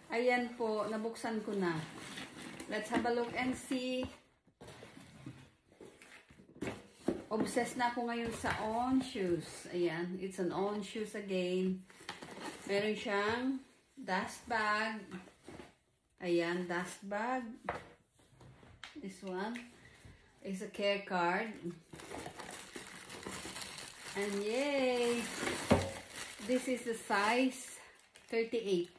Ayan po, nabuksan ko na. Let's have a look and see. Obsessed na ako ngayon sa On shoes. Ayan, it's an On shoes again. Meron siyang dust bag. Ayan, dust bag. This one is a care card. And yay! This is the size 38.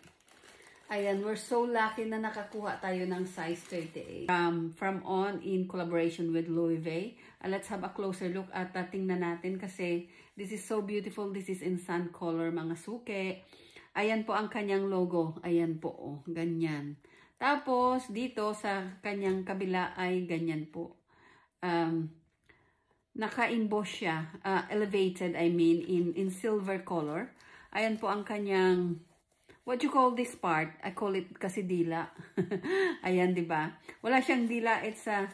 Ayan, we're so lucky na nakakuha tayo ng size 38. From On in collaboration with Louis V. Let's have a closer look at tingnan natin kasi this is so beautiful. This is in sun color, mga suke. Ayan po ang kanyang logo. Ayan po, oh, ganyan. Tapos, dito sa kanyang kabila ay ganyan po. Naka-emboss siya. Elevated, I mean, in silver color. Ayan po ang kanyang... What you call this part? I call it kasi dila. Ayan, di ba? Wala siyang dila. It's a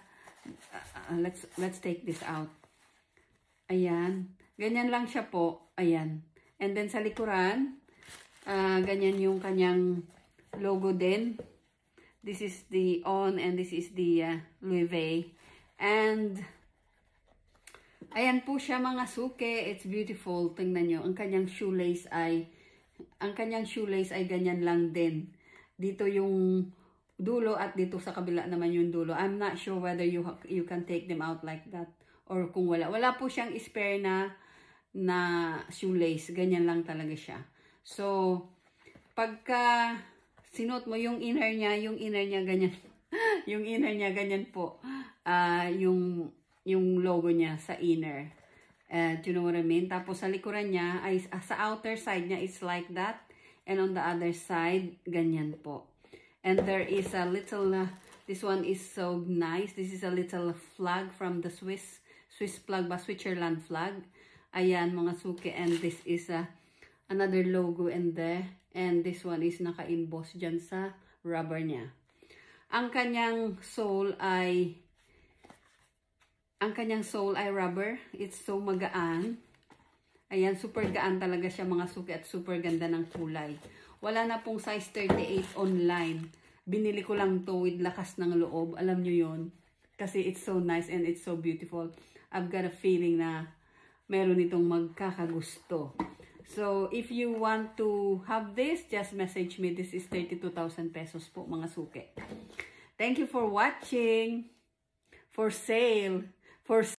let's take this out. Ayan. Ganyan lang siya po. Ayan. And then sa likuran, ganyan yung kanyang logo din. This is the On and this is the Louis V. And ayan po siya mga suke. It's beautiful. Tingnan nyo. Ang kanyang shoelace ay ganyan lang din. Dito yung dulo at dito sa kabila naman yung dulo. I'm not sure whether you can take them out like that or kung wala. Wala po siyang spare na shoelace. Ganyan lang talaga siya. So, pagka sinuot mo yung inner niya ganyan. Yung inner niya ganyan po. Yung logo niya sa inner. Do you know what I mean? Tapos sa likuran niya, ay, sa outer side niya, it's like that. And on the other side, ganyan po. And there is a little, this one is so nice. This is a little flag from the Swiss flag, Switzerland flag. Ayan, mga suke. And this is another logo in there. And this one is naka-emboss dyan sa rubber niya. Ang kanyang sole ay rubber. It's so magaan. Ayan, super gaan talaga siya mga suki at super ganda ng kulay. Wala na pong size 38 online. Binili ko lang to with lakas ng loob. Alam nyo yun. Kasi it's so nice and it's so beautiful. I've got a feeling na meron itong magkakagusto. So, if you want to have this, just message me. This is 32,000 pesos po mga suki. Thank you for watching. For sale.